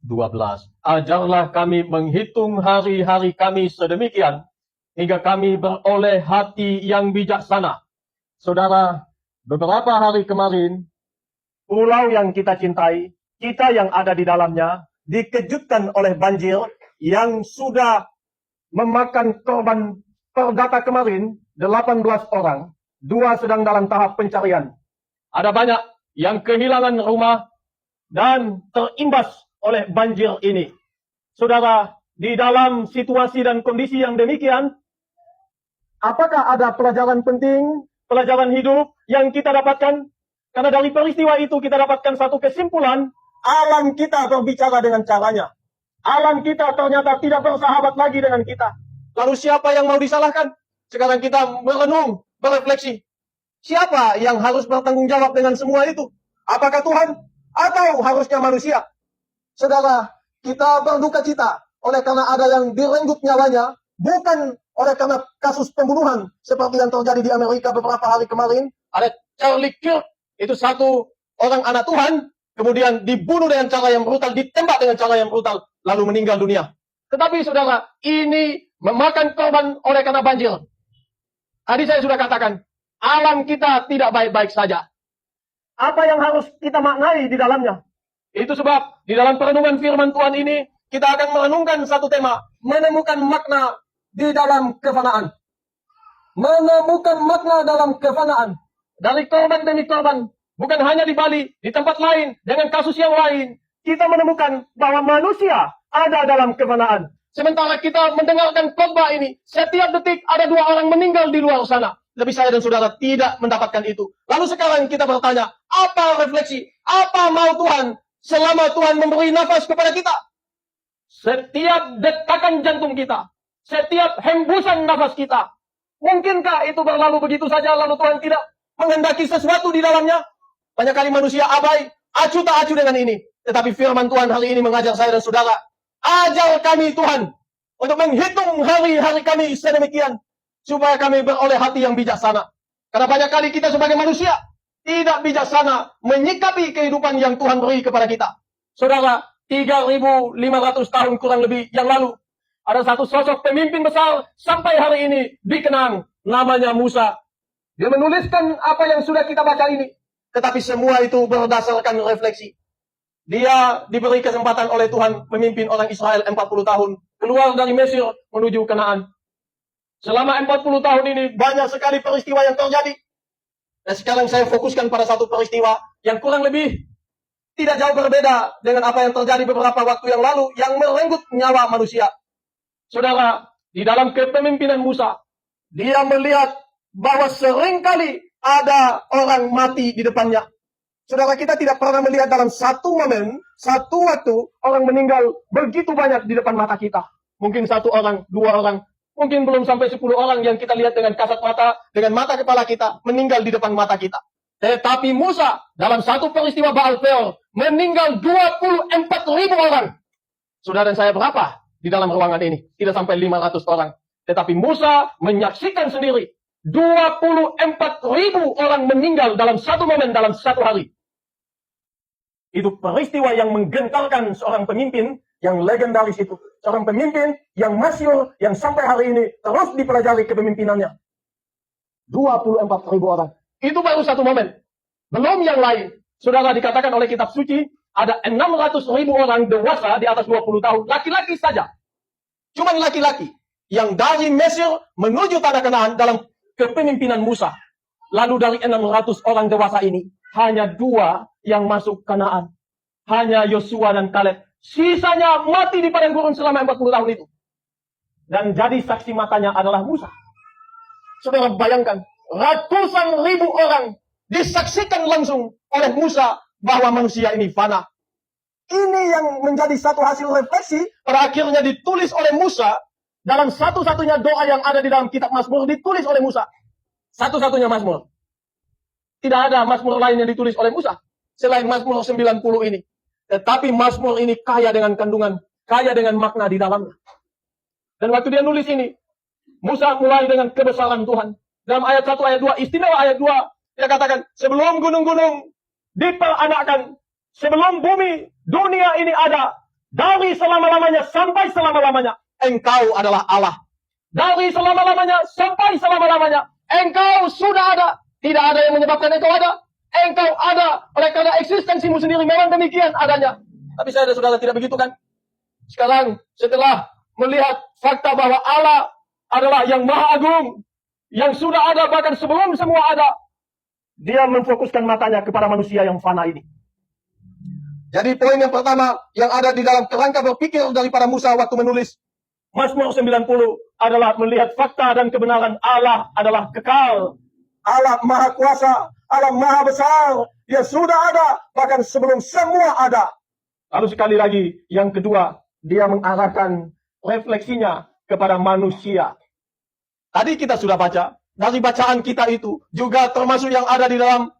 12. Ajarlah kami menghitung hari-hari kami sedemikian, hingga kami beroleh hati yang bijaksana. Saudara, beberapa hari kemarin, pulau yang kita cintai, kita yang ada di dalamnya, dikejutkan oleh banjir yang sudah memakan korban per data kemarin 18 orang, 2 sedang dalam tahap pencarian. Ada banyak yang kehilangan rumah dan terimbas oleh banjir ini. Saudara, di dalam situasi dan kondisi yang demikian, apakah ada pelajaran penting, pelajaran hidup yang kita dapatkan? Karena dari peristiwa itu kita dapatkan satu kesimpulan, alam kita berbicara dengan caranya. Alam kita ternyata tidak bersahabat lagi dengan kita. Lalu siapa yang mau disalahkan? Sekarang kita merenung, berefleksi. Siapa yang harus bertanggung jawab dengan semua itu? Apakah Tuhan? Atau harusnya manusia? Saudara, kita berduka cita oleh karena ada yang direnggut nyawanya, bukan oleh karena kasus pembunuhan seperti yang terjadi di Amerika beberapa hari kemarin. Ada Charlie Kirk, itu satu orang anak Tuhan, kemudian dibunuh dengan cara yang brutal, ditembak dengan cara yang brutal, lalu meninggal dunia. Tetapi saudara, ini memakan korban oleh karena banjir. Tadi saya sudah katakan, alam kita tidak baik-baik saja. Apa yang harus kita maknai di dalamnya? Itu sebab di dalam perenungan firman Tuhan ini, kita akan merenungkan satu tema, menemukan makna di dalam kefanaan. Menemukan makna dalam kefanaan. Dari korban demi korban, bukan hanya di Bali, di tempat lain, dengan kasus yang lain, kita menemukan bahwa manusia ada dalam kefanaan. Sementara kita mendengarkan khotbah ini, setiap detik ada 2 orang meninggal di luar sana. Tapi saya dan saudara tidak mendapatkan itu. Lalu sekarang kita bertanya, apa refleksi, apa mau Tuhan selama Tuhan memberi nafas kepada kita? Setiap detakan jantung kita, setiap hembusan nafas kita, mungkinkah itu berlalu begitu saja lalu Tuhan tidak menghendaki sesuatu di dalamnya? Banyak kali manusia abai, acuh tak acuh dengan ini. Tetapi firman Tuhan hari ini mengajar saya dan saudara, ajar kami Tuhan untuk menghitung hari-hari kami sedemikian, supaya kami beroleh hati yang bijaksana. Karena banyak kali kita sebagai manusia tidak bijaksana menyikapi kehidupan yang Tuhan beri kepada kita. Saudara, 3.500 tahun kurang lebih yang lalu, ada satu sosok pemimpin besar sampai hari ini dikenang, namanya Musa. Dia menuliskan apa yang sudah kita baca ini. Tetapi semua itu berdasarkan refleksi. Dia diberi kesempatan oleh Tuhan memimpin orang Israel 40 tahun. Keluar dari Mesir menuju Kanaan. Selama 40 tahun ini banyak sekali peristiwa yang terjadi. Dan sekarang saya fokuskan pada satu peristiwa yang kurang lebih tidak jauh berbeda dengan apa yang terjadi beberapa waktu yang lalu yang merenggut nyawa manusia. Saudara, di dalam kepemimpinan Musa, dia melihat bahwa seringkali ada orang mati di depannya. Saudara, kita tidak pernah melihat dalam satu momen, satu waktu, orang meninggal begitu banyak di depan mata kita. Mungkin 1 orang, 2 orang, mungkin belum sampai 10 orang yang kita lihat dengan kasat mata, dengan mata kepala kita, meninggal di depan mata kita. Tetapi Musa, dalam satu peristiwa Baal Peor, meninggal 24.000 orang. Saudara dan saya berapa di dalam ruangan ini? Tidak sampai 500 orang. Tetapi Musa menyaksikan sendiri, 24.000 orang meninggal dalam satu momen, dalam satu hari. Itu peristiwa yang menggentarkan seorang pemimpin yang legendaris itu. Seorang pemimpin yang masyhur, yang sampai hari ini terus dipelajari kepemimpinannya. 24.000 orang. Itu baru satu momen. Belum yang lain. Saudara, dikatakan oleh kitab suci, ada 600.000 orang dewasa di atas 20 tahun. Laki-laki saja. Cuman laki-laki. Yang dari Mesir menuju tanah Kanaan dalam kepemimpinan Musa. Lalu dari 600 orang dewasa ini, hanya 2 yang masuk Kanaan. Hanya Yosua dan Kaleb. Sisanya mati di padang gurun selama 40 tahun itu. Dan jadi saksi matanya adalah Musa. Saudara bayangkan, ratusan ribu orang disaksikan langsung oleh Musa bahwa manusia ini fana. Ini yang menjadi satu hasil refleksi, pada akhirnya ditulis oleh Musa, dalam satu-satunya doa yang ada di dalam kitab Mazmur, ditulis oleh Musa. Satu-satunya Mazmur. Tidak ada Mazmur lain yang ditulis oleh Musa, selain Mazmur 90 ini. Tetapi Mazmur ini kaya dengan kandungan, kaya dengan makna di dalamnya. Dan waktu dia nulis ini, Musa mulai dengan kebesaran Tuhan. Dalam ayat 1, ayat 2, istimewa ayat 2, dia katakan, sebelum gunung-gunung diperanakkan, sebelum bumi, dunia ini ada, Dari selama-lamanya sampai selama-lamanya, Engkau adalah Allah. Dari selama-lamanya sampai selama-lamanya, Engkau sudah ada. Tidak ada yang menyebabkan Engkau ada. Engkau ada oleh karena eksistensimu sendiri memang demikian adanya. Tapi saya dan saudara tidak begitu kan? Sekarang setelah melihat fakta bahwa Allah adalah yang maha agung, yang sudah ada bahkan sebelum semua ada, dia memfokuskan matanya kepada manusia yang fana ini. Jadi poin yang pertama yang ada di dalam kerangka berpikir daripada Musa waktu menulis Mazmur 90 adalah melihat fakta dan kebenaran Allah adalah kekal. Allah maha kuasa, Allah maha besar, dia sudah ada bahkan sebelum semua ada. Lalu sekali lagi yang kedua, dia mengarahkan refleksinya kepada manusia. Tadi kita sudah baca, dari bacaan kita itu juga termasuk yang ada di dalam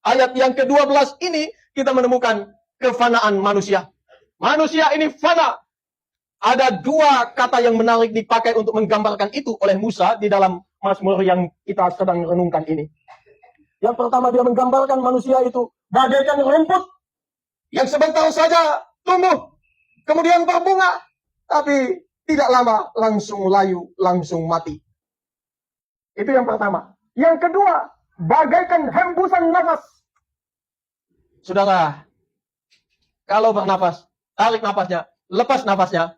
ayat yang ke-12 ini, kita menemukan kefanaan manusia. Manusia ini fana. Ada dua kata yang menarik dipakai untuk menggambarkan itu oleh Musa di dalam Mazmur yang kita sedang renungkan ini. Yang pertama, dia menggambarkan manusia itu bagaikan rumput yang sebentar saja tumbuh, kemudian berbunga, tapi tidak lama langsung layu, langsung mati. Itu yang pertama. Yang kedua, bagaikan hembusan nafas. Saudara, kalau bernafas, tarik nafasnya, lepas nafasnya,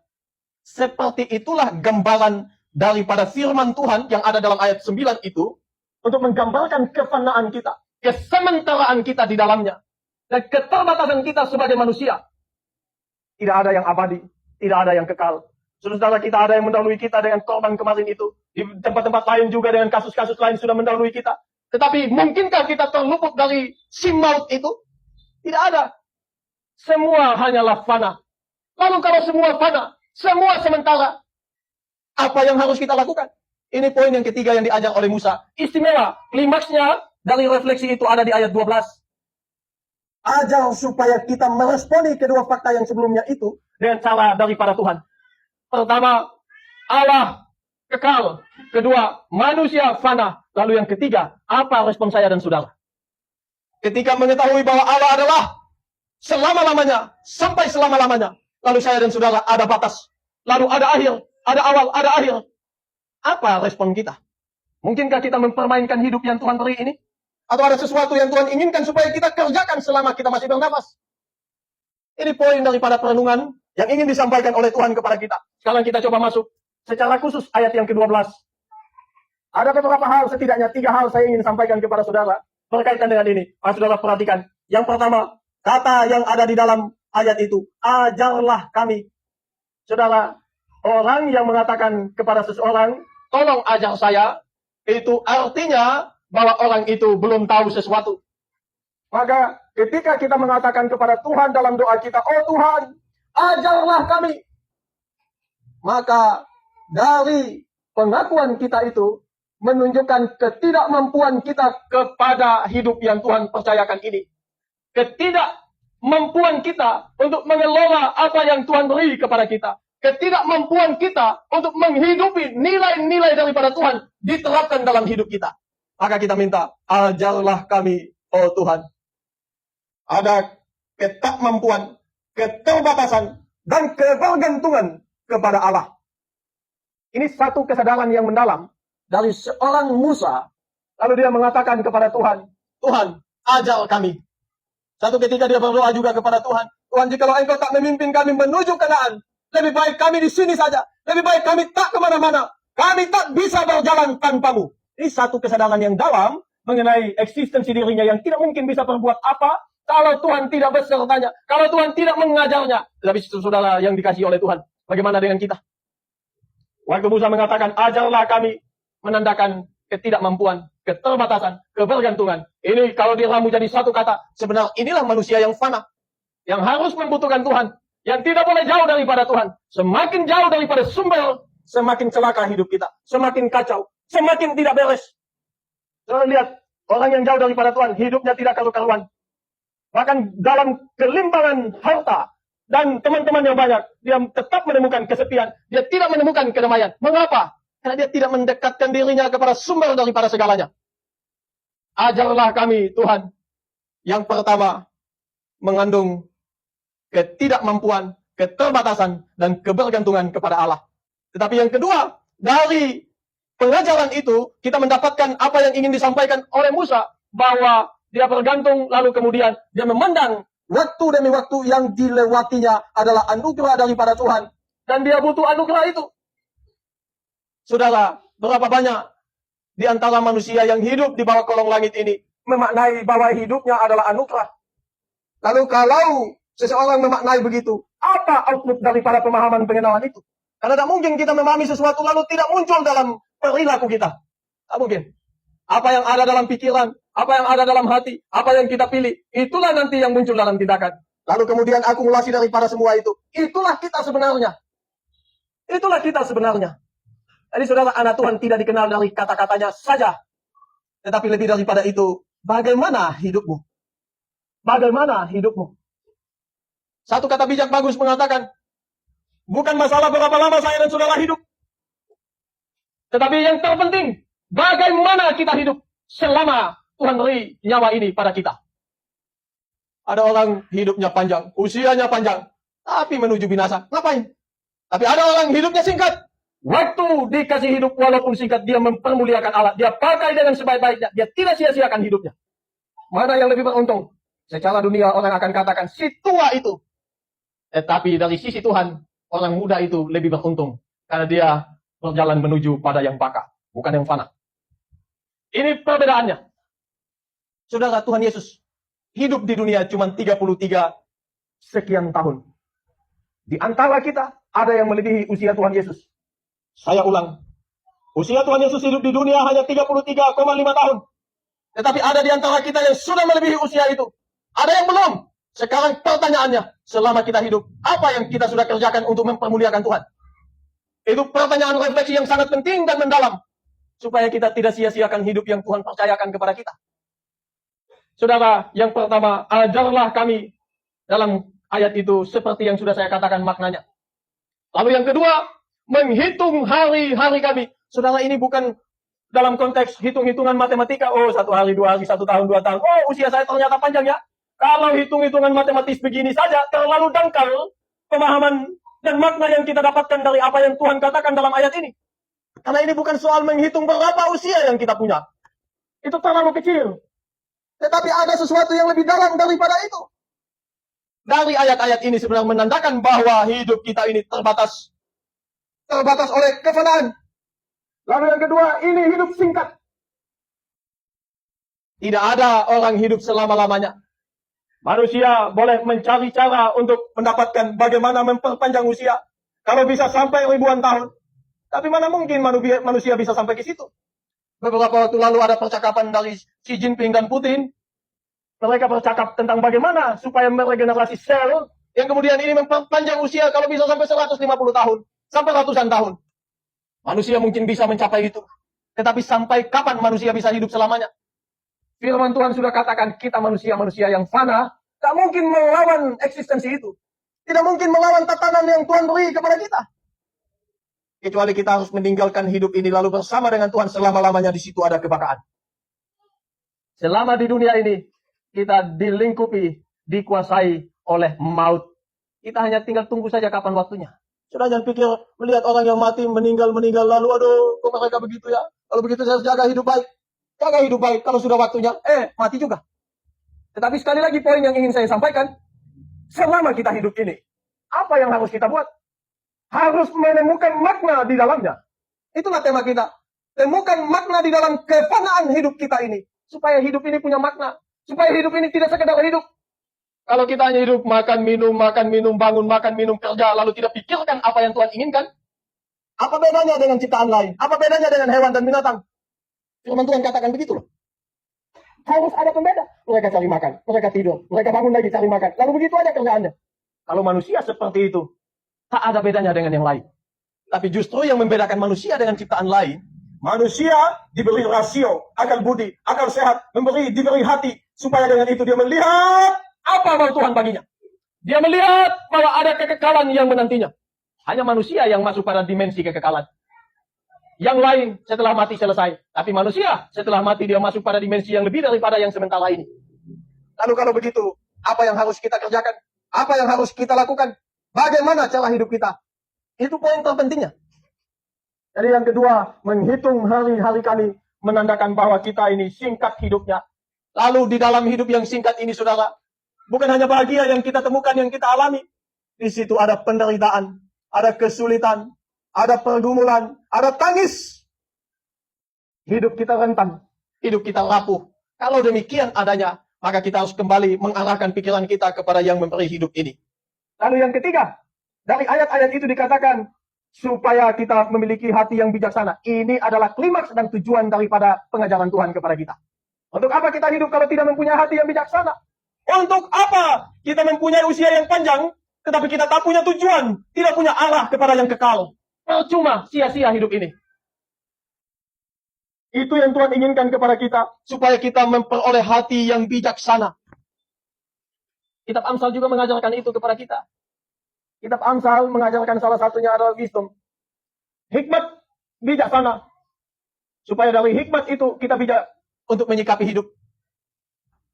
seperti itulah gambaran daripada firman Tuhan yang ada dalam ayat 9 itu, untuk menggambarkan kefanaan kita, kesementaraan kita di dalamnya, dan keterbatasan kita sebagai manusia. Tidak ada yang abadi, tidak ada yang kekal. Saudara, kita ada yang mendahului kita dengan korban kemarin itu. Di tempat-tempat lain juga dengan kasus-kasus lain sudah mendahului kita. Tetapi mungkinkah kita terluput dari si maut itu? Tidak ada. Semua hanyalah fana. Lalu kalau semua fana, semua sementara, apa yang harus kita lakukan? Ini poin yang ketiga yang diajar oleh Musa. Istimewa, klimaksnya dari refleksi itu ada di ayat 12. Ajar supaya kita meresponi kedua fakta yang sebelumnya itu dengan cara daripada Tuhan. Pertama, Allah kekal. Kedua, manusia fana. Lalu yang ketiga, apa respon saya dan saudara? Ketika mengetahui bahwa Allah adalah selama-lamanya, sampai selama-lamanya. Lalu saya dan saudara ada batas. Lalu ada akhir, ada awal, ada akhir. Apa respon kita? Mungkinkah kita mempermainkan hidup yang Tuhan beri ini? Atau ada sesuatu yang Tuhan inginkan supaya kita kerjakan selama kita masih bernafas? Ini poin daripada perenungan yang ingin disampaikan oleh Tuhan kepada kita. Sekarang kita coba masuk secara khusus ayat yang ke-12. Ada beberapa hal, setidaknya 3 hal saya ingin sampaikan kepada saudara berkaitan dengan ini. Saudara perhatikan. Yang pertama, kata yang ada di dalam ayat itu, ajarlah kami. Saudara, orang yang mengatakan kepada seseorang, tolong ajar saya, itu artinya bahwa orang itu belum tahu sesuatu. Maka ketika kita mengatakan kepada Tuhan dalam doa kita, oh Tuhan, ajarlah kami. Maka dari pengakuan kita itu menunjukkan ketidakmampuan kita kepada hidup yang Tuhan percayakan ini. Ketidakmampuan kita untuk mengelola apa yang Tuhan beri kepada kita. Ketidakmampuan kita untuk menghidupi nilai-nilai daripada Tuhan diterapkan dalam hidup kita. Maka kita minta, ajarlah kami, oh Tuhan. Ada ketakmampuan, keterbatasan, dan kebergantungan kepada Allah. Ini satu kesadaran yang mendalam dari seorang Musa. Lalu dia mengatakan kepada Tuhan, Tuhan, ajar kami. Satu ketika dia berdoa juga kepada Tuhan, Tuhan, jikalau Engkau tak memimpin kami menuju Kanaan, lebih baik kami di sini saja. Lebih baik kami tak kemana-mana. Kami tak bisa berjalan tanpamu. Ini satu kesadaran yang dalam mengenai eksistensi dirinya yang tidak mungkin bisa berbuat apa kalau Tuhan tidak bersertanya, kalau Tuhan tidak mengajarnya. Tapi saudara yang dikasihi oleh Tuhan, bagaimana dengan kita? Waktu Musa mengatakan, ajarlah kami, menandakan ketidakmampuan, keterbatasan, kebergantungan. Ini kalau diramu jadi satu kata, sebenarnya inilah manusia yang fana, yang harus membutuhkan Tuhan, yang tidak boleh jauh daripada Tuhan. Semakin jauh daripada sumber, semakin celaka hidup kita, semakin kacau, semakin tidak beres. Saudara lihat, orang yang jauh daripada Tuhan, hidupnya tidak karu-karuan. Bahkan dalam kelimpangan harta dan teman-teman yang banyak, dia tetap menemukan kesepian. Dia tidak menemukan kedamaian. Mengapa? Karena dia tidak mendekatkan dirinya kepada sumber daripada segalanya. Ajarlah kami, Tuhan. Yang pertama, mengandung ketidakmampuan, keterbatasan, dan kebergantungan kepada Allah. Tetapi yang kedua, dari pengajaran itu, kita mendapatkan apa yang ingin disampaikan oleh Musa, bahwa dia bergantung, lalu kemudian dia memandang waktu demi waktu yang dilewatinya adalah anugerah daripada Tuhan. Dan dia butuh anugerah itu. Saudara, berapa banyak di antara manusia yang hidup di bawah kolong langit ini memaknai bahwa hidupnya adalah anugerah. Lalu kalau seseorang memaknai begitu, apa output daripada pemahaman pengenalan itu? Karena tidak mungkin kita memahami sesuatu lalu tidak muncul dalam perilaku kita. Tidak mungkin. Apa yang ada dalam pikiran, apa yang ada dalam hati, apa yang kita pilih, itulah nanti yang muncul dalam tindakan. Lalu kemudian akumulasi daripada semua itu. Itulah kita sebenarnya. Itulah kita sebenarnya. Jadi saudara, anak Tuhan tidak dikenal dari kata-katanya saja. Tetapi lebih daripada itu, bagaimana hidupmu? Bagaimana hidupmu? Satu kata bijak bagus mengatakan, bukan masalah berapa lama saya dan saudara hidup. Tetapi yang terpenting, bagaimana kita hidup selama Tuhan beri nyawa ini pada kita. Ada orang hidupnya panjang, usianya panjang, tapi menuju binasa. Ngapain? Tapi ada orang hidupnya singkat. Waktu dikasih hidup walaupun singkat, dia mempermuliakan Allah. Dia pakai dengan sebaik-baiknya. Dia tidak sia-siakan hidupnya. Mana yang lebih beruntung? Secara dunia orang akan katakan si tua itu. Tetapi dari sisi Tuhan, orang muda itu lebih beruntung. Karena dia berjalan menuju pada yang baka, bukan yang fana. Ini perbedaannya. Saudara, Tuhan Yesus hidup di dunia cuma 33 sekian tahun. Di antara kita, ada yang melebihi usia Tuhan Yesus. Saya ulang. Usia Tuhan Yesus hidup di dunia hanya 33,5 tahun. Tetapi ada di antara kita yang sudah melebihi usia itu. Ada yang belum. Sekarang pertanyaannya, selama kita hidup, apa yang kita sudah kerjakan untuk mempermuliakan Tuhan? Itu pertanyaan refleksi yang sangat penting dan mendalam. Supaya kita tidak sia-siakan hidup yang Tuhan percayakan kepada kita. Saudara, yang pertama, ajarlah kami dalam ayat itu seperti yang sudah saya katakan maknanya. Lalu yang kedua, menghitung hari-hari kami. Saudara, ini bukan dalam konteks hitung-hitungan matematika. Oh, 1 hari, 2 hari, 1 tahun, 2 tahun. Oh, usia saya ternyata panjang ya. Kalau hitung-hitungan matematis begini saja, terlalu dangkal pemahaman dan makna yang kita dapatkan dari apa yang Tuhan katakan dalam ayat ini. Karena ini bukan soal menghitung berapa usia yang kita punya. Itu terlalu kecil. Tetapi ada sesuatu yang lebih dalam daripada itu. Dari ayat-ayat ini sebenarnya menandakan bahwa hidup kita ini terbatas. Terbatas oleh kefanaan. Lalu yang kedua, ini hidup singkat. Tidak ada orang hidup selama-lamanya. Manusia boleh mencari cara untuk mendapatkan bagaimana memperpanjang usia. Kalau bisa sampai ribuan tahun. Tapi mana mungkin manusia bisa sampai ke situ. Beberapa waktu lalu ada percakapan dari Xi Jinping dan Putin. Mereka bercakap tentang bagaimana supaya meregenerasi sel. Yang kemudian ini memperpanjang usia kalau bisa sampai 150 tahun. Sampai ratusan tahun. Manusia mungkin bisa mencapai itu. Tetapi sampai kapan manusia bisa hidup selamanya? Firman Tuhan sudah katakan kita manusia-manusia yang fana. Tak mungkin melawan eksistensi itu. Tidak mungkin melawan tatanan yang Tuhan beri kepada kita. Kecuali kita harus meninggalkan hidup ini lalu bersama dengan Tuhan selama-lamanya di situ ada kebakaan. Selama di dunia ini kita dilingkupi, dikuasai oleh maut. Kita hanya tinggal tunggu saja kapan waktunya. Sudah jangan pikir melihat orang yang mati meninggal lalu aduh kok mereka begitu ya. Kalau begitu saya harus jaga hidup baik. Jaga hidup baik kalau sudah waktunya mati juga. Tetapi sekali lagi poin yang ingin saya sampaikan, selama kita hidup ini, apa yang harus kita buat? Harus menemukan makna di dalamnya. Itulah tema kita. Temukan makna di dalam kefanaan hidup kita ini. Supaya hidup ini punya makna. Supaya hidup ini tidak sekedar hidup. Kalau kita hanya hidup makan, minum, bangun, makan, minum, kerja, lalu tidak pikirkan apa yang Tuhan inginkan. Apa bedanya dengan ciptaan lain? Apa bedanya dengan hewan dan binatang? Firman Tuhan katakan begitu loh. Harus ada pembeda. Mereka cari makan, mereka tidur, mereka bangun lagi cari makan. Lalu begitu aja kerjaannya. Kalau manusia seperti itu, tak ada bedanya dengan yang lain. Tapi justru yang membedakan manusia dengan ciptaan lain, manusia diberi rasio, akal budi, akal sehat, diberi hati, supaya dengan itu dia melihat apa mau Tuhan baginya. Dia melihat bahwa ada kekekalan yang menantinya. Hanya manusia yang masuk pada dimensi kekekalan. Yang lain setelah mati selesai. Tapi manusia setelah mati dia masuk pada dimensi yang lebih daripada yang sementara ini. Lalu kalau begitu, apa yang harus kita kerjakan? Apa yang harus kita lakukan? Bagaimana cara hidup kita? Itu poin terpentingnya. Jadi yang kedua, menghitung hari-hari kami menandakan bahwa kita ini singkat hidupnya. Lalu di dalam hidup yang singkat ini, saudara, bukan hanya bahagia yang kita temukan, yang kita alami. Di situ ada penderitaan, ada kesulitan, ada pergumulan, ada tangis. Hidup kita rentan, hidup kita rapuh. Kalau demikian adanya, maka kita harus kembali mengarahkan pikiran kita kepada yang memberi hidup ini. Lalu yang ketiga, dari ayat-ayat itu dikatakan, supaya kita memiliki hati yang bijaksana. Ini adalah klimaks dan tujuan daripada pengajaran Tuhan kepada kita. Untuk apa kita hidup kalau tidak mempunyai hati yang bijaksana? Untuk apa kita mempunyai usia yang panjang, tetapi kita tak punya tujuan, tidak punya arah kepada yang kekal? Percuma, sia-sia hidup ini. Itu yang Tuhan inginkan kepada kita, supaya kita memperoleh hati yang bijaksana. Kitab Amsal juga mengajarkan itu kepada kita. Kitab Amsal mengajarkan salah satunya adalah wisdom. Hikmat bijaksana. Supaya dari hikmat itu kita bijak untuk menyikapi hidup.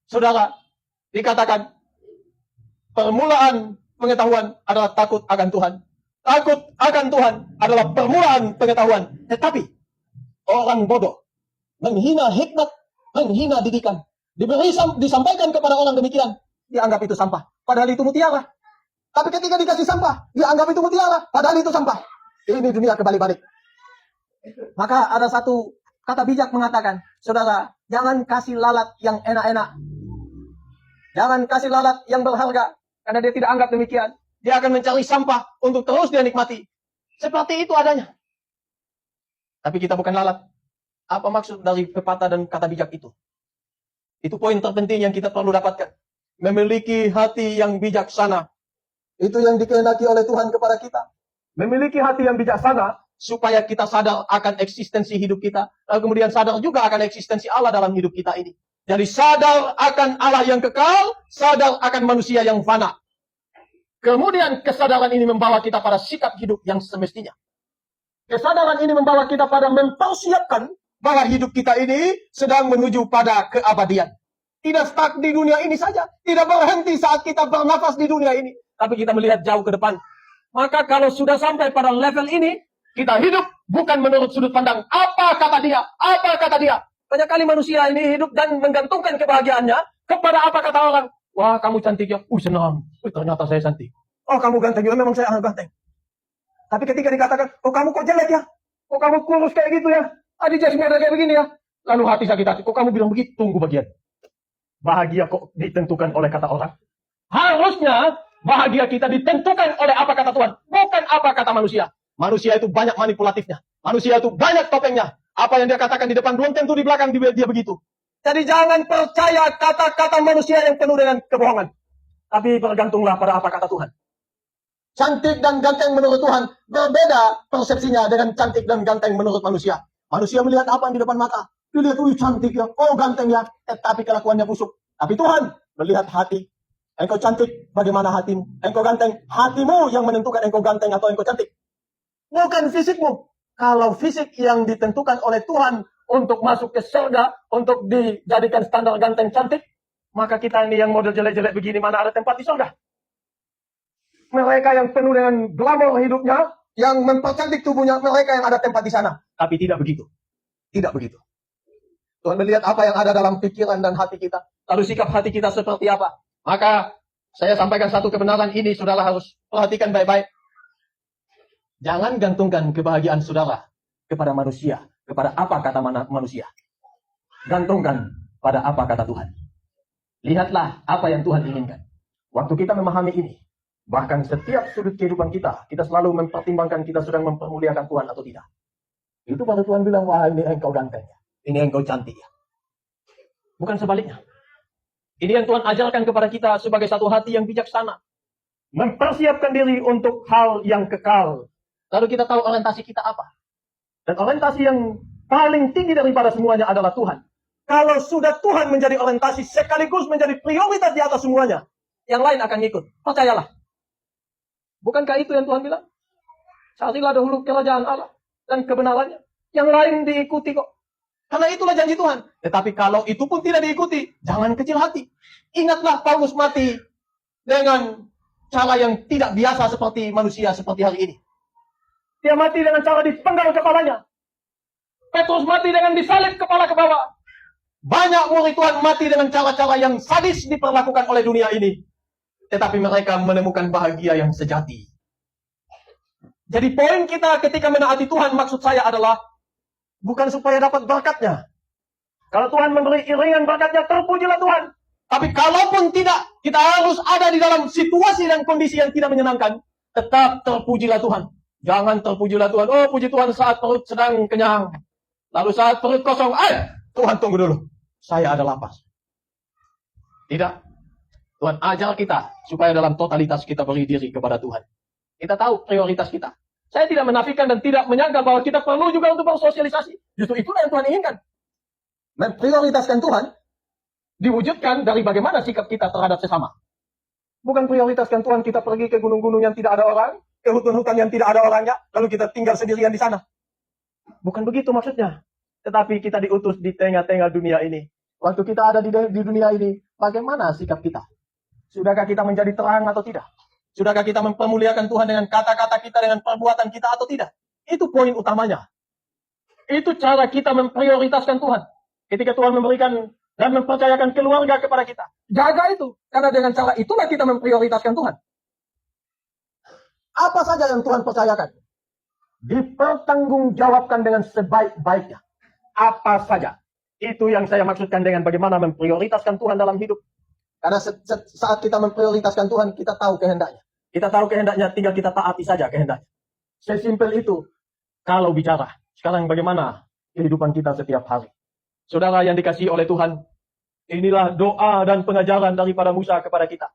Saudara, dikatakan permulaan pengetahuan adalah takut akan Tuhan. Takut akan Tuhan adalah permulaan pengetahuan. Tetapi orang bodoh menghina hikmat, menghina didikan. Disampaikan kepada orang demikian, dianggap itu sampah. Padahal itu mutiara. Tapi ketika dikasih sampah, dianggap itu mutiara. Padahal itu sampah. Ini dunia kebalik-balik. Maka ada satu kata bijak mengatakan, saudara, jangan kasih lalat yang enak-enak. Jangan kasih lalat yang berharga. Karena dia tidak anggap demikian. Dia akan mencari sampah untuk terus dia nikmati. Seperti itu adanya. Tapi kita bukan lalat. Apa maksud dari pepatah dan kata bijak itu? Itu poin terpenting yang kita perlu dapatkan. Memiliki hati yang bijaksana. Itu yang dikehendaki oleh Tuhan kepada kita. Memiliki hati yang bijaksana supaya kita sadar akan eksistensi hidup kita. Lalu kemudian sadar juga akan eksistensi Allah dalam hidup kita ini. Jadi sadar akan Allah yang kekal, sadar akan manusia yang fana. Kemudian kesadaran ini membawa kita pada sikap hidup yang semestinya. Kesadaran ini membawa kita pada mempersiapkan bahwa hidup kita ini sedang menuju pada keabadian. Tidak stuck di dunia ini saja. Tidak berhenti saat kita bernafas di dunia ini. Tapi kita melihat jauh ke depan. Maka kalau sudah sampai pada level ini, kita hidup bukan menurut sudut pandang. Apa kata dia? Apa kata dia? Banyak kali manusia ini hidup dan menggantungkan kebahagiaannya kepada apa kata orang. Wah, kamu cantik ya. Senang. Ternyata saya cantik. Oh, kamu ganteng ya. Memang saya ganteng. Tapi ketika dikatakan, oh kamu kok jelek ya? Oh kamu kurus kayak gitu ya? Adi jasmani kayak begini ya? Lalu hati sakit hati. Kok kamu bilang begitu? Tunggu bagian. Bahagia kok ditentukan oleh kata orang. Harusnya bahagia kita ditentukan oleh apa kata Tuhan. Bukan apa kata manusia. Manusia itu banyak manipulatifnya. Manusia itu banyak topengnya. Apa yang dia katakan di depan belum tentu di belakang dia begitu. Jadi jangan percaya kata-kata manusia yang penuh dengan kebohongan. Tapi bergantunglah pada apa kata Tuhan. Cantik dan ganteng menurut Tuhan berbeda persepsinya dengan cantik dan ganteng menurut manusia. Manusia melihat apa yang di depan mata. Dilihat, cantik ya, oh ganteng ya. Tapi kelakuannya busuk. Tapi Tuhan melihat hati. Engkau cantik, bagaimana hatimu? Engkau ganteng, hatimu yang menentukan engkau ganteng atau engkau cantik. Bukan fisikmu. Kalau fisik yang ditentukan oleh Tuhan untuk masuk ke surga, untuk dijadikan standar ganteng cantik, maka kita ini yang model jelek-jelek begini, mana ada tempat di surga? Mereka yang penuh dengan glamor hidupnya, yang mempercantik tubuhnya, mereka yang ada tempat di sana. Tapi tidak begitu. Tidak begitu. Tuhan melihat apa yang ada dalam pikiran dan hati kita. Lalu sikap hati kita seperti apa. Maka saya sampaikan satu kebenaran ini, saudara harus perhatikan baik-baik. Jangan gantungkan kebahagiaan saudara kepada manusia. Kepada apa kata manusia. Gantungkan pada apa kata Tuhan. Lihatlah apa yang Tuhan inginkan. Waktu kita memahami ini, bahkan setiap sudut kehidupan kita, kita selalu mempertimbangkan kita sedang mempermuliakan Tuhan atau tidak. Itu baru Tuhan bilang, wah ini engkau ganteng ya. Ini engkau cantik ya. Bukan sebaliknya. Ini yang Tuhan ajarkan kepada kita sebagai satu hati yang bijaksana. Mempersiapkan diri untuk hal yang kekal. Lalu kita tahu orientasi kita apa. Dan orientasi yang paling tinggi daripada semuanya adalah Tuhan. Kalau sudah Tuhan menjadi orientasi sekaligus menjadi prioritas di atas semuanya, yang lain akan ngikut. Percayalah. Bukankah itu yang Tuhan bilang? Carilah dahulu kerajaan Allah dan kebenarannya. Yang lain diikuti kok. Karena itulah janji Tuhan. Tetapi kalau itu pun tidak diikuti, jangan kecil hati. Ingatlah Paulus mati dengan cara yang tidak biasa seperti manusia seperti hari ini. Dia mati dengan cara dipenggal kepalanya. Petrus mati dengan disalib kepala ke bawah. Banyak murid Tuhan mati dengan cara-cara yang sadis diperlakukan oleh dunia ini. Tetapi mereka menemukan bahagia yang sejati. Jadi poin kita ketika menaati Tuhan, maksud saya adalah bukan supaya dapat berkatnya. Kalau Tuhan memberi iringan berkatnya, terpujilah Tuhan. Tapi kalaupun tidak, kita harus ada di dalam situasi dan kondisi yang tidak menyenangkan. Tetap terpujilah Tuhan. Jangan terpujilah Tuhan. Oh, puji Tuhan saat perut sedang kenyang. Lalu saat perut kosong, Tuhan tunggu dulu. Saya ada lapar. Tidak. Tuhan ajar kita supaya dalam totalitas kita beri diri kepada Tuhan. Kita tahu prioritas kita. Saya tidak menafikan dan tidak menyangkal bahwa kita perlu juga untuk bersosialisasi. Justru itulah yang Tuhan inginkan. Memprioritaskan Tuhan diwujudkan dari bagaimana sikap kita terhadap sesama. Bukan prioritaskan Tuhan kita pergi ke gunung-gunung yang tidak ada orang, ke hutan-hutan yang tidak ada orangnya, lalu kita tinggal sendirian di sana. Bukan begitu maksudnya. Tetapi kita diutus di tengah-tengah dunia ini. Waktu kita ada di dunia ini, bagaimana sikap kita? Sudahkah kita menjadi terang atau tidak? Sudahkah kita mempermuliakan Tuhan dengan kata-kata kita, dengan perbuatan kita atau tidak? Itu poin utamanya. Itu cara kita memprioritaskan Tuhan. Ketika Tuhan memberikan dan mempercayakan keluarga kepada kita. Jaga itu. Karena dengan cara itulah kita memprioritaskan Tuhan. Apa saja yang Tuhan percayakan? Dipertanggungjawabkan dengan sebaik-baiknya. Apa saja. Itu yang saya maksudkan dengan bagaimana memprioritaskan Tuhan dalam hidup. Karena saat kita memprioritaskan Tuhan, kita tahu kehendaknya. Kita tahu kehendaknya, tinggal kita taati saja kehendaknya. Sesimpel itu. Kalau bicara. Sekarang bagaimana kehidupan kita setiap hari? Saudara yang dikasihi oleh Tuhan, inilah doa dan pengajaran daripada Musa kepada kita.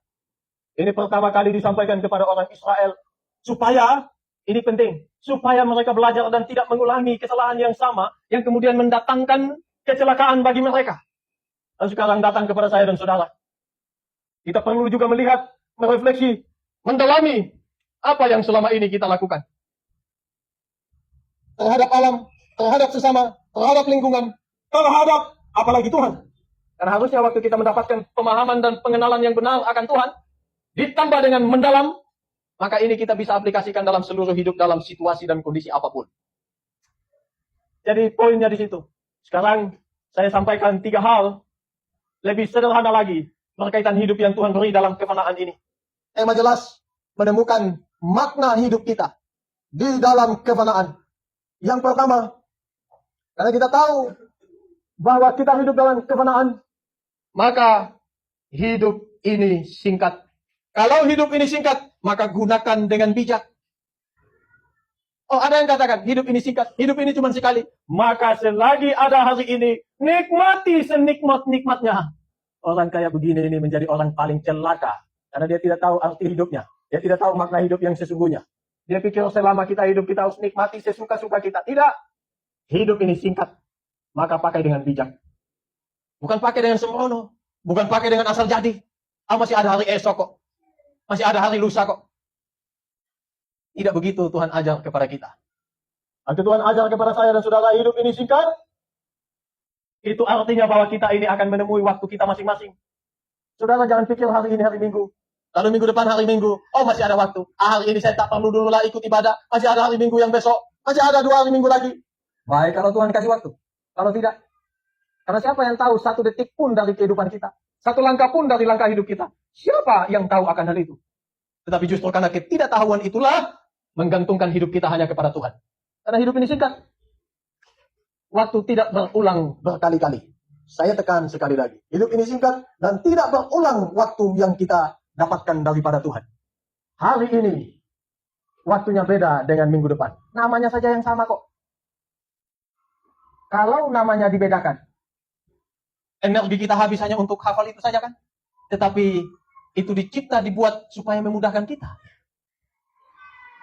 Ini pertama kali disampaikan kepada orang Israel. Supaya, ini penting, supaya mereka belajar dan tidak mengulangi kesalahan yang sama, yang kemudian mendatangkan kecelakaan bagi mereka. Dan sekarang datang kepada saya dan saudara. Kita perlu juga melihat, merefleksi, mendalami apa yang selama ini kita lakukan. Terhadap alam, terhadap sesama, terhadap lingkungan, terhadap apalagi Tuhan. Karena harusnya waktu kita mendapatkan pemahaman dan pengenalan yang benar akan Tuhan, ditambah dengan mendalam, maka ini kita bisa aplikasikan dalam seluruh hidup, dalam situasi dan kondisi apapun. Jadi poinnya di situ. Sekarang saya sampaikan 3 hal lebih sederhana lagi berkaitan hidup yang Tuhan beri dalam kefanaan ini. Yang jelas menemukan makna hidup kita di dalam kefanaan. Yang pertama, karena kita tahu bahwa kita hidup dalam kefanaan, maka hidup ini singkat. Kalau hidup ini singkat, maka gunakan dengan bijak. Oh, ada yang katakan, hidup ini singkat, hidup ini cuma sekali. Maka selagi ada hari ini, nikmati senikmat-nikmatnya. Orang kayak begini ini menjadi orang paling celaka. Karena dia tidak tahu arti hidupnya. Dia tidak tahu makna hidup yang sesungguhnya. Dia pikir selama kita hidup, kita harus nikmati sesuka-suka kita. Tidak. Hidup ini singkat. Maka pakai dengan bijak. Bukan pakai dengan sembrono. Bukan pakai dengan asal jadi. Masih ada hari esok kok. Masih ada hari lusa kok. Tidak begitu Tuhan ajar kepada kita. Waktu Tuhan ajar kepada saya dan saudara hidup ini singkat, itu artinya bahwa kita ini akan menemui waktu kita masing-masing. Saudara jangan pikir hari ini hari Minggu. Lalu minggu depan hari Minggu. Oh masih ada waktu. Hari ini saya tak perlu dulu lah ikut ibadah. Masih ada hari Minggu yang besok. Masih ada 2 hari Minggu lagi. Baik kalau Tuhan kasih waktu. Kalau tidak. Karena siapa yang tahu 1 detik pun dari kehidupan kita. 1 langkah pun dari langkah hidup kita. Siapa yang tahu akan hal itu? Tetapi justru karena ketidaktahuan itulah menggantungkan hidup kita hanya kepada Tuhan. Karena hidup ini singkat. Waktu tidak berulang berkali-kali. Saya tekan sekali lagi. Hidup ini singkat dan tidak berulang waktu yang kita dapatkan daripada Tuhan. Hari ini, waktunya beda dengan minggu depan. Namanya saja yang sama kok. Kalau namanya dibedakan, energi kita habis hanya untuk hafal itu saja kan? Tetapi itu dicipta, dibuat supaya memudahkan kita.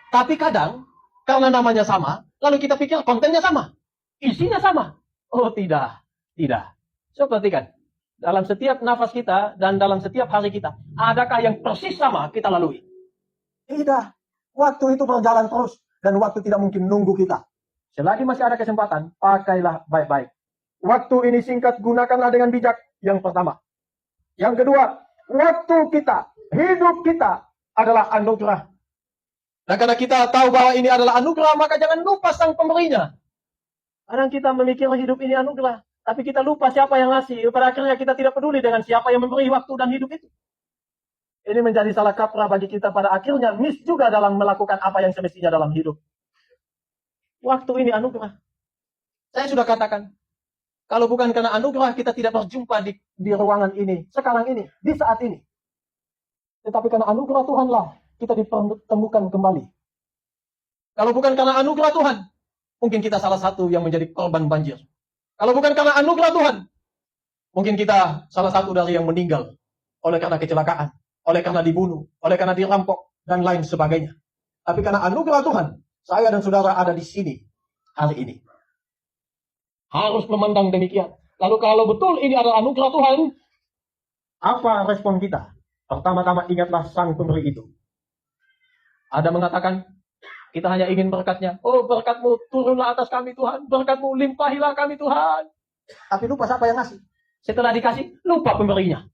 Tapi kadang, karena namanya sama, lalu kita pikir kontennya sama. Isinya sama. Oh tidak, tidak. So perhatikan. Dalam setiap nafas kita dan dalam setiap hari kita, adakah yang persis sama kita lalui? Tidak. Waktu itu berjalan terus dan waktu tidak mungkin nunggu kita. Selagi masih ada kesempatan, pakailah baik-baik. Waktu ini singkat, gunakanlah dengan bijak. Yang pertama. Yang kedua, waktu kita, hidup kita adalah anugerah. Dan karena kita tahu bahwa ini adalah anugerah, maka jangan lupa sang pemberinya. Kadang kita memikir hidup ini anugerah, tapi kita lupa siapa yang ngasih. Pada akhirnya kita tidak peduli dengan siapa yang memberi waktu dan hidup itu. Ini menjadi salah kaprah bagi kita, pada akhirnya miss juga dalam melakukan apa yang semestinya dalam hidup. Waktu ini anugerah. Saya sudah katakan, kalau bukan karena anugerah, kita tidak berjumpa di ruangan ini, sekarang ini, di saat ini. Tetapi karena anugerah Tuhanlah, kita dipertemukan kembali. Kalau bukan karena anugerah Tuhan, mungkin kita salah satu yang menjadi korban banjir. Kalau bukan karena anugerah Tuhan, mungkin kita salah satu dari yang meninggal oleh karena kecelakaan, oleh karena dibunuh, oleh karena dirampok, dan lain sebagainya. Tapi karena anugerah Tuhan, saya dan saudara ada di sini hari ini. Harus memandang demikian. Lalu kalau betul ini adalah anugerah Tuhan, apa respon kita? Pertama-tama ingatlah sang pemberi itu. Ada mengatakan, kita hanya ingin berkatnya. Oh, berkat-Mu turunlah atas kami Tuhan. Berkat-Mu limpahilah kami Tuhan. Tapi lupa siapa yang ngasih. Setelah dikasih, lupa pemberinya.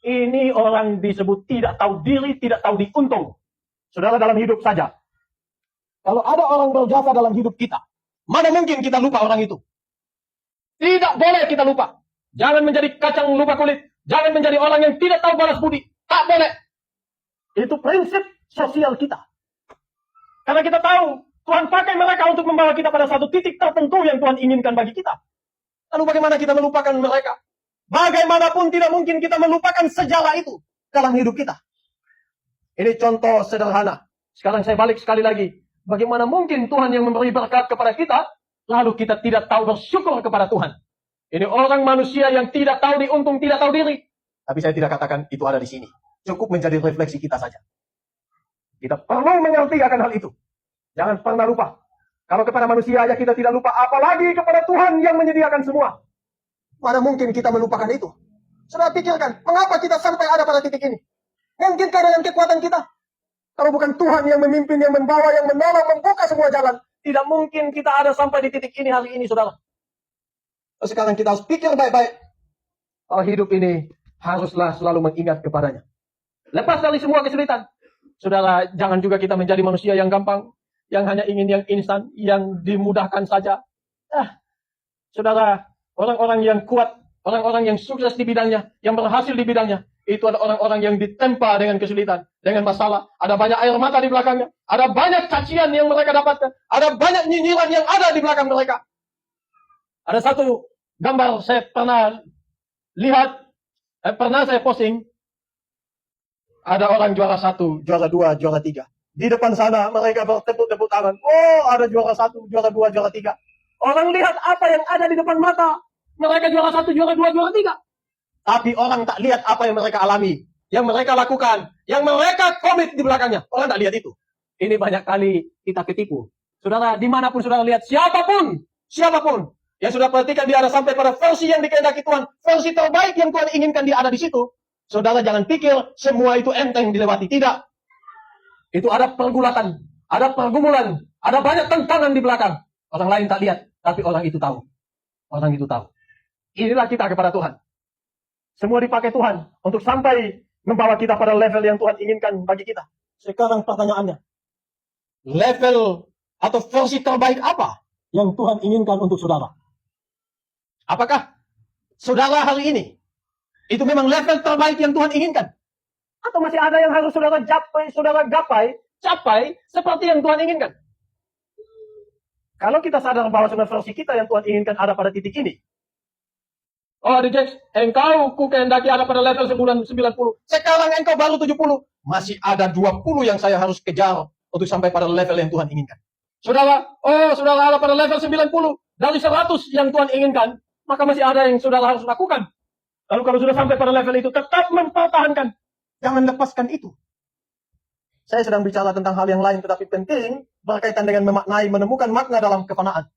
Ini orang disebut tidak tahu diri, tidak tahu diuntung. Saudara, dalam hidup saja. Kalau ada orang berjasa dalam hidup kita, mana mungkin kita lupa orang itu? Tidak boleh kita lupa. Jangan menjadi kacang lupa kulit. Jangan menjadi orang yang tidak tahu balas budi. Tak boleh. Itu prinsip sosial kita. Karena kita tahu, Tuhan pakai mereka untuk membawa kita pada satu titik tertentu yang Tuhan inginkan bagi kita. Lalu bagaimana kita melupakan mereka? Bagaimanapun tidak mungkin kita melupakan sejarah itu dalam hidup kita. Ini contoh sederhana. Sekarang saya balik sekali lagi. Bagaimana mungkin Tuhan yang memberi berkat kepada kita, lalu kita tidak tahu bersyukur kepada Tuhan. Ini orang manusia yang tidak tahu diuntung, tidak tahu diri. Tapi saya tidak katakan itu ada di sini. Cukup menjadi refleksi kita saja. Kita perlu mengerti akan hal itu. Jangan pernah lupa. Kalau kepada manusia aja kita tidak lupa, apalagi kepada Tuhan yang menyediakan semua. Mana mungkin kita melupakan itu? Sudah pikirkan, mengapa kita sampai ada pada titik ini? Mungkinkah dengan kekuatan kita? Kalau bukan Tuhan yang memimpin, yang membawa, yang menolong, membuka semua jalan, tidak mungkin kita ada sampai di titik ini hari ini, saudara. Sekarang kita harus pikir baik-baik. Oh, hidup ini haruslah selalu mengingat kepadanya. Lepas dari semua kesulitan. Saudara, jangan juga kita menjadi manusia yang gampang, yang hanya ingin yang instan, yang dimudahkan saja. Saudara, orang-orang yang kuat, orang-orang yang sukses di bidangnya, yang berhasil di bidangnya, itu adalah orang-orang yang ditempa dengan kesulitan, dengan masalah. Ada banyak air mata di belakangnya, ada banyak cacian yang mereka dapatkan, ada banyak nyinyiran yang ada di belakang mereka. Ada satu gambar saya pernah lihat, pernah saya posting. Ada orang juara 1, juara 2, juara 3. Di depan sana mereka bertepuk-tepuk tangan. Oh, ada juara 1, juara 2, juara 3. Orang lihat apa yang ada di depan mata. Mereka juara 1, juara 2, juara 3. Tapi orang tak lihat apa yang mereka alami, yang mereka lakukan, yang mereka komit di belakangnya. Orang tak lihat itu. Ini banyak kali kita ketipu. Saudara, dimanapun saudara lihat, siapapun yang sudah perhatikan dia ada sampai pada versi yang dikehendaki Tuhan, versi terbaik yang Tuhan inginkan dia ada di situ. Saudara jangan pikir semua itu enteng dilewati. Tidak. Itu ada pergulatan, ada pergumulan, ada banyak tantangan di belakang. Orang lain tak lihat, tapi orang itu tahu. Orang itu tahu. Inilah kita kepada Tuhan. Semua dipakai Tuhan untuk sampai membawa kita pada level yang Tuhan inginkan bagi kita. Sekarang pertanyaannya, level atau versi terbaik apa yang Tuhan inginkan untuk saudara? Apakah saudara hari ini itu memang level terbaik yang Tuhan inginkan? Atau masih ada yang harus saudara capai seperti yang Tuhan inginkan? Kalau kita sadar bahwa sebenarnya versi kita yang Tuhan inginkan ada pada titik ini. Oh, Jax, engkau ku kehendaki ada pada level 90. Sekarang engkau baru 70. Masih ada 20 yang saya harus kejar untuk sampai pada level yang Tuhan inginkan. Saudara ada pada level 90. Dari 100 yang Tuhan inginkan, maka masih ada yang saudara harus lakukan. Lalu kalau sudah sampai pada level itu, tetap mempertahankan. Jangan lepaskan itu. Saya sedang bicara tentang hal yang lain, tetapi penting berkaitan dengan memaknai, menemukan makna dalam kefanaan.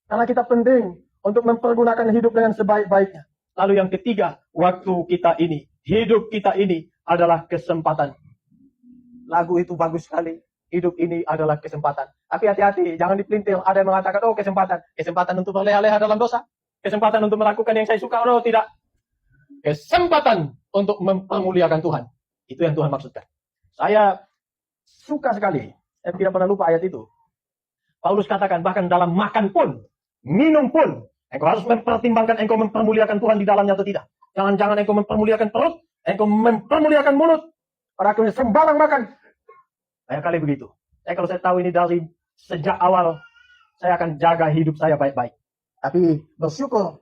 Karena kita penting untuk mempergunakan hidup dengan sebaik-baiknya. Lalu yang ketiga, waktu kita ini, hidup kita ini adalah kesempatan. Lagu itu bagus sekali. Hidup ini adalah kesempatan. Tapi hati-hati, jangan dipelintir. Ada yang mengatakan, oh kesempatan. Kesempatan untuk berleha-leha dalam dosa. Kesempatan untuk melakukan yang saya suka. Oh tidak. Kesempatan untuk mempermuliakan Tuhan. Itu yang Tuhan maksudkan. Saya suka sekali. Saya tidak pernah lupa ayat itu. Paulus katakan bahkan dalam makan pun, minum pun, engkau harus mempertimbangkan engkau mempermuliakan Tuhan di dalamnya atau tidak. Jangan-jangan engkau mempermuliakan perut, engkau mempermuliakan mulut. Pada akhirnya sembarang makan. Banyak kali begitu. Kalau saya tahu ini dari sejak awal, saya akan jaga hidup saya baik-baik. Tapi bersyukur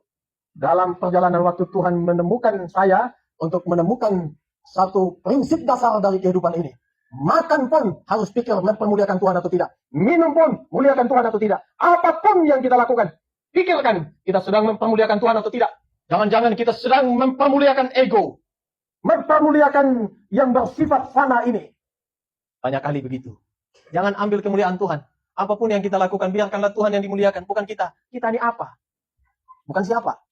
dalam perjalanan waktu Tuhan menemukan saya untuk menemukan satu prinsip dasar dari kehidupan ini. Makan pun harus pikir mempermuliakan Tuhan atau tidak. Minum pun muliakan Tuhan atau tidak. Apapun yang kita lakukan, pikirkan kita sedang mempermuliakan Tuhan atau tidak. Jangan-jangan kita sedang mempermuliakan ego. Mempermuliakan yang bersifat fana ini. Banyak kali begitu. Jangan ambil kemuliaan Tuhan. Apapun yang kita lakukan, biarkanlah Tuhan yang dimuliakan. Bukan kita. Kita ini apa? Bukan siapa.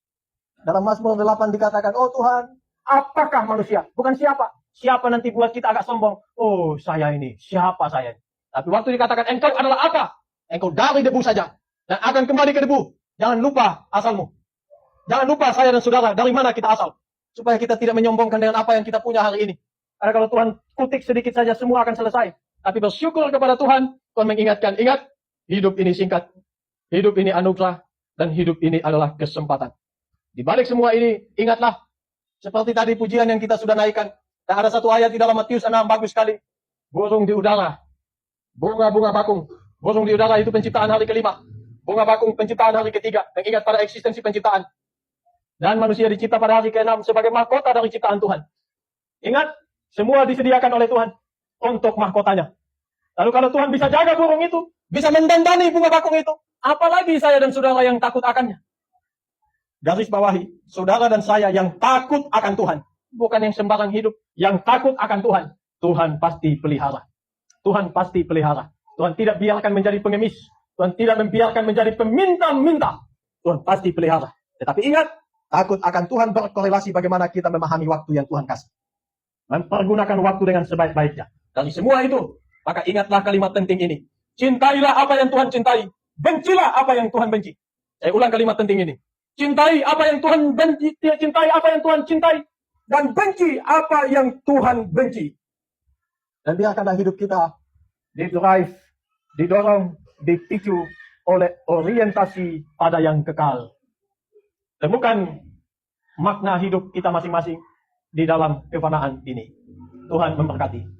Dalam Mazmur 8 dikatakan, oh Tuhan, apakah manusia? Bukan siapa. Siapa nanti buat kita agak sombong. Oh saya ini, siapa saya? Tapi waktu dikatakan engkau adalah apa? Engkau dari debu saja. Dan akan kembali ke debu. Jangan lupa asalmu. Jangan lupa saya dan saudara, dari mana kita asal. Supaya kita tidak menyombongkan dengan apa yang kita punya hari ini. Karena kalau Tuhan kutik sedikit saja, semua akan selesai. Tapi bersyukur kepada Tuhan, Tuhan mengingatkan, ingat, hidup ini singkat. Hidup ini anugerah. Dan hidup ini adalah kesempatan. Di balik semua ini, ingatlah. Seperti tadi pujian yang kita sudah naikkan. Dan ada satu ayat di dalam Matius 6, bagus sekali. Burung di udara. Bunga-bunga bakung. Burung di udara itu penciptaan hari kelima. Bunga bakung penciptaan hari ketiga. Mengingat pada eksistensi penciptaan. Dan manusia dicipta pada hari ke-6 sebagai mahkota dari ciptaan Tuhan. Ingat, semua disediakan oleh Tuhan untuk mahkotanya. Lalu kalau Tuhan bisa jaga burung itu, bisa mendandani bunga bakung itu, apalagi saya dan saudara yang takut akannya. Garis bawahi, saudara dan saya yang takut akan Tuhan. Bukan yang sembarang hidup, yang takut akan Tuhan. Tuhan pasti pelihara. Tuhan pasti pelihara. Tuhan tidak biarkan menjadi pengemis. Tuhan tidak membiarkan menjadi peminta-minta. Tuhan pasti pelihara. Tetapi ingat, takut akan Tuhan berkorelasi bagaimana kita memahami waktu yang Tuhan kasih. Mempergunakan waktu dengan sebaik-baiknya. Dari semua itu, maka ingatlah kalimat penting ini. Cintailah apa yang Tuhan cintai. Bencilah apa yang Tuhan benci. Saya ulang kalimat penting ini. Cintai apa yang Tuhan benci. Cintai apa yang Tuhan cintai. Dan benci apa yang Tuhan benci. Dan biarkanlah hidup kita didrive, didorong, dipicu oleh orientasi pada yang kekal. Temukan makna hidup kita masing-masing di dalam kefanaan ini. Tuhan memberkati.